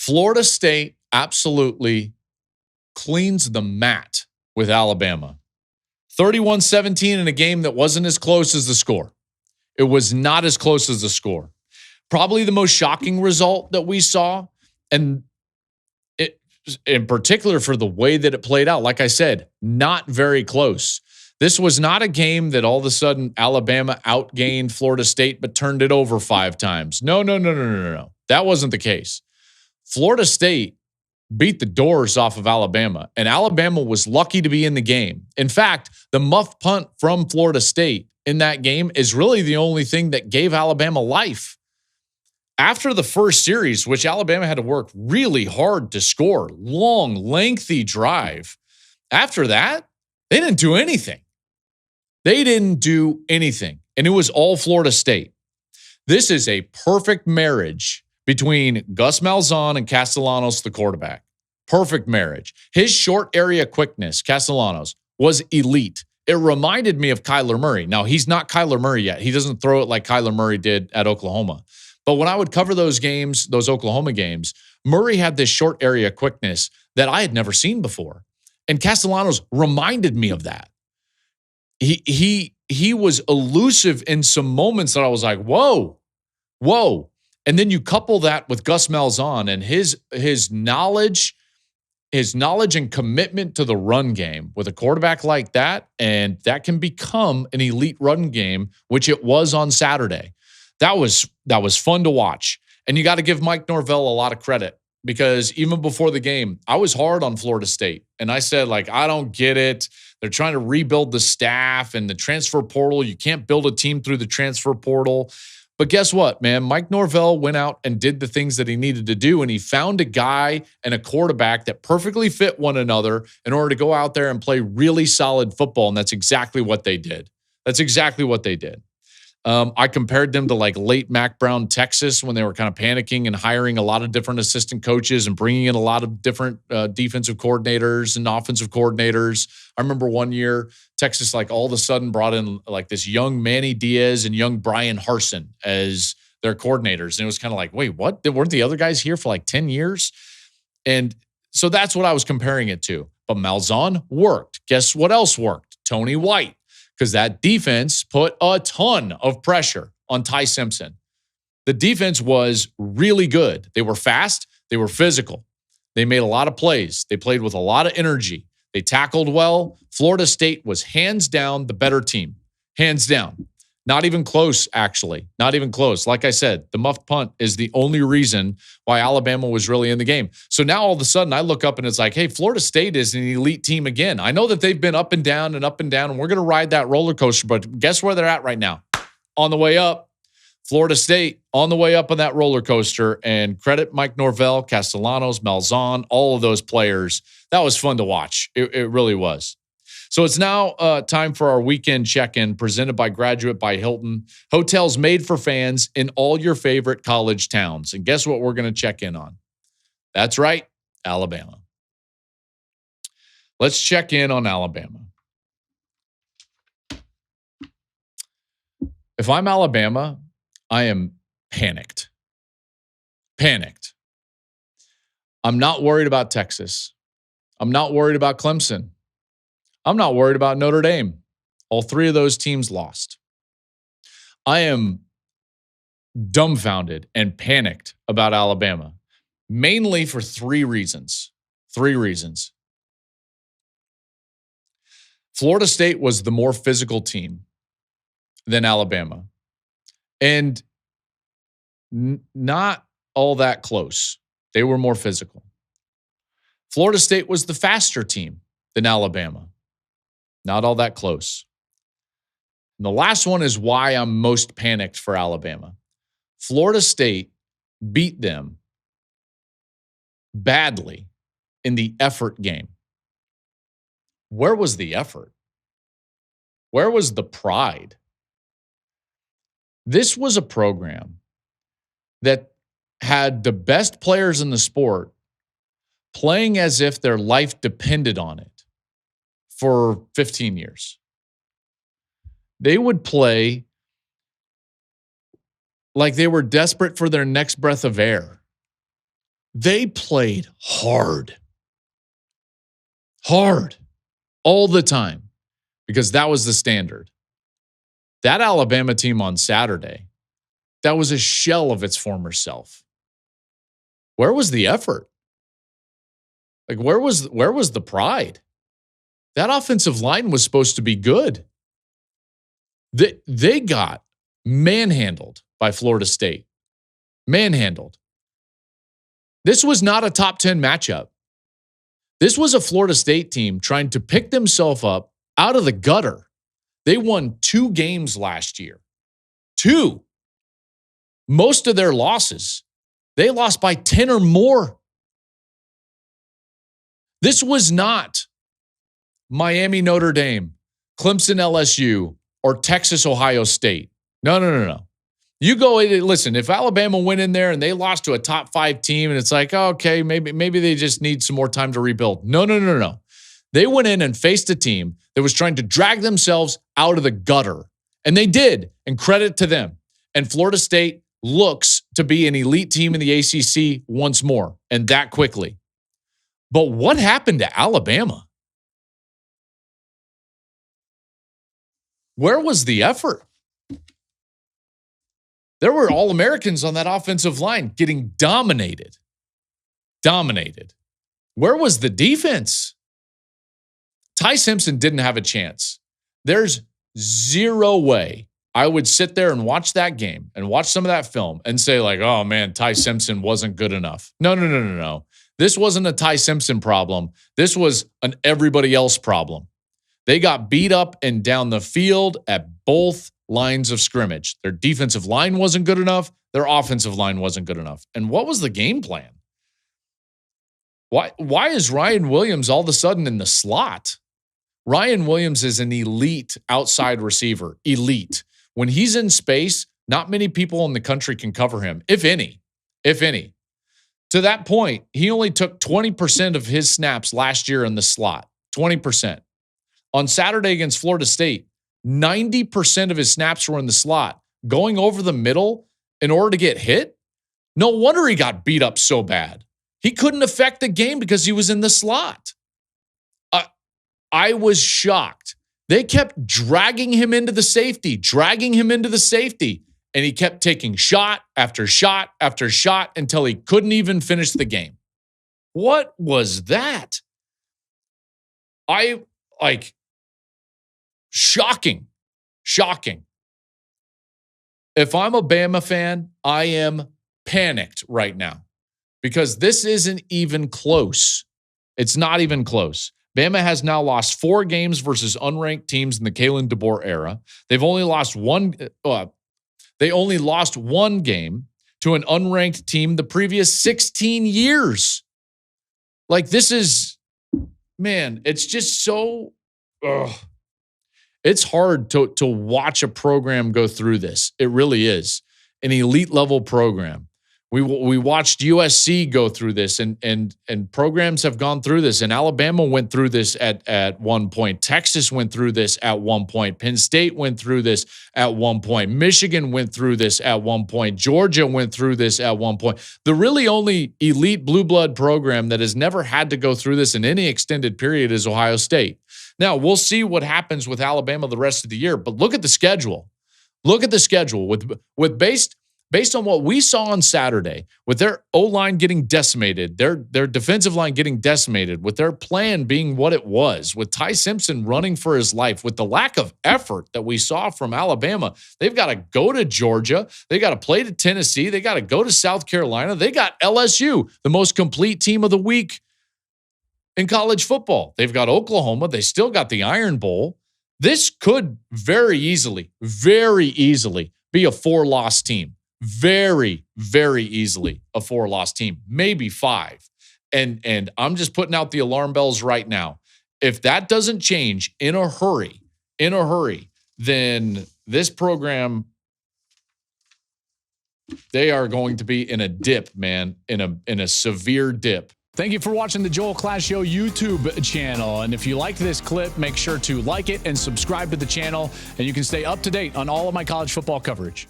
Florida State absolutely cleans the mat with Alabama. 31-17 in a game that wasn't as close as the score. It was not as close as the score. Probably the most shocking result that we saw, and it, in particular for the way that it played out. Like I said, not very close. This was not a game that all of a sudden Alabama outgained Florida State but turned it over 5 times. No. That wasn't the case. Florida State beat the doors off of Alabama, and Alabama was lucky to be in the game. In fact, the muff punt from Florida State in that game is really the only thing that gave Alabama life. After the first series, which Alabama had to work really hard to score, long, lengthy drive, after that, they didn't do anything. And it was all Florida State. This is a perfect marriage between Gus Malzahn and Castellanos, the quarterback. Perfect marriage. His short area quickness, Castellanos, was elite. It reminded me of Kyler Murray. Now, he's not Kyler Murray yet. He doesn't throw it like Kyler Murray did at Oklahoma. But when I would cover those games, those Oklahoma games, Murray had this short area quickness that I had never seen before. And Castellanos reminded me of that. He was elusive in some moments that I was like, whoa. And then you couple that with Gus Malzahn and his knowledge and commitment to the run game with a quarterback like that, and that can become an elite run game, which it was on Saturday. That was fun to watch. And you got to give Mike Norvell a lot of credit, because even before the game, I was hard on Florida State. And I said, I don't get it. They're trying to rebuild the staff and the transfer portal. You can't build a team through the transfer portal. But guess what, man? Mike Norvell went out and did the things that he needed to do, and he found a guy and a quarterback that perfectly fit one another in order to go out there and play really solid football, and that's exactly what they did. I compared them to late Mac Brown, Texas, when they were kind of panicking and hiring a lot of different assistant coaches and bringing in a lot of different defensive coordinators and offensive coordinators. I remember one year Texas all of a sudden brought in this young Manny Diaz and young Brian Harsin as their coordinators. And it was kind of wait, what? Weren't the other guys here for 10 years? And so that's what I was comparing it to. But Malzahn worked. Guess what else worked? Tony White. Because that defense put a ton of pressure on Ty Simpson. The defense was really good. They were fast. They were physical. They made a lot of plays. They played with a lot of energy. They tackled well. Florida State was hands down the better team. Hands down. Not even close, actually. Not even close. Like I said, the muffed punt is the only reason why Alabama was really in the game. So now all of a sudden I look up and it's hey, Florida State is an elite team again. I know that they've been up and down, and we're going to ride that roller coaster, but guess where they're at right now? On the way up. Florida State on the way up on that roller coaster, and credit Mike Norvell, Castellanos, Malzahn, all of those players. That was fun to watch. It really was. So it's now time for our weekend check-in presented by Graduate by Hilton. Hotels made for fans in all your favorite college towns. And guess what we're going to check in on? That's right, Alabama. Let's check in on Alabama. If I'm Alabama, I am panicked. Panicked. I'm not worried about Texas. I'm not worried about Clemson. I'm not worried about Notre Dame. All 3 of those teams lost. I am dumbfounded and panicked about Alabama, mainly for 3 reasons. 3 reasons. Florida State was the more physical team than Alabama, and not all that close. They were more physical. Florida State was the faster team than Alabama. Not all that close. And the last one is why I'm most panicked for Alabama. Florida State beat them badly in the effort game. Where was the effort? Where was the pride? This was a program that had the best players in the sport playing as if their life depended on it for 15 years. They would play like they were desperate for their next breath of air. They played hard all the time because that was the standard. That Alabama team on Saturday, that was a shell of its former self. Where was the effort? Like, where was the pride? That offensive line was supposed to be good. They got manhandled by Florida State. Manhandled. This was not a top 10 matchup. This was a Florida State team trying to pick themselves up out of the gutter. They won 2 games last year. 2. Most of their losses, they lost by 10 or more. This was not Miami, Notre Dame, Clemson, LSU, or Texas, Ohio State. No. You go, listen, if Alabama went in there and they lost to a top 5 team and it's like, oh, okay, maybe they just need some more time to rebuild. No. They went in and faced a team that was trying to drag themselves out of the gutter. And they did, and credit to them. And Florida State looks to be an elite team in the ACC once more, and that quickly. But what happened to Alabama? Where was the effort? There were All-Americans on that offensive line getting dominated. Where was the defense? Ty Simpson didn't have a chance. There's zero way I would sit there and watch that game and watch some of that film and say like, oh man, Ty Simpson wasn't good enough. No. This wasn't a Ty Simpson problem. This was an everybody else problem. They got beat up and down the field at both lines of scrimmage. Their defensive line wasn't good enough. Their offensive line wasn't good enough. And what was the game plan? Why is Ryan Williams all of a sudden in the slot? Ryan Williams is an elite outside receiver. Elite. When he's in space, not many people in the country can cover him, if any. To that point, he only took 20% of his snaps last year in the slot. 20%. On Saturday against Florida State, 90% of his snaps were in the slot. Going over the middle in order to get hit? No wonder he got beat up so bad. He couldn't affect the game because he was in the slot. I was shocked. They kept dragging him into the safety, and he kept taking shot after shot after shot until he couldn't even finish the game. What was that? Shocking. If I'm a Bama fan, I am panicked right now because this isn't even close. It's not even close. Bama has now lost 4 games versus unranked teams in the Kalen DeBoer era. They've only lost one. They only lost 1 game to an unranked team the previous 16 years. Like this is, man, it's just so. It's hard to watch a program go through this. It really is an elite level program. We watched USC go through this, and programs have gone through this. And Alabama went through this at one point. Texas went through this at one point. Penn State went through this at one point. Michigan went through this at one point. Georgia went through this at one point. The really only elite blue blood program that has never had to go through this in any extended period is Ohio State. Now, we'll see what happens with Alabama the rest of the year, but look at the schedule. Look at the schedule with based on what we saw on Saturday, with their O-line getting decimated, their defensive line getting decimated, with their plan being what it was, with Ty Simpson running for his life, with the lack of effort that we saw from Alabama. They've got to go to Georgia. They got to play to Tennessee. They got to go to South Carolina. They got LSU, the most complete team of the week in college football. They've got Oklahoma. They still got the Iron Bowl. This could very easily be a 4-loss team. Very, very easily a 4-loss team, maybe 5. And I'm just putting out the alarm bells right now. If that doesn't change in a hurry, then this program, they are going to be in a dip, man, in a severe dip. Thank you for watching the Joel Klatt Show YouTube channel. And if you liked this clip, make sure to like it and subscribe to the channel, and you can stay up to date on all of my college football coverage.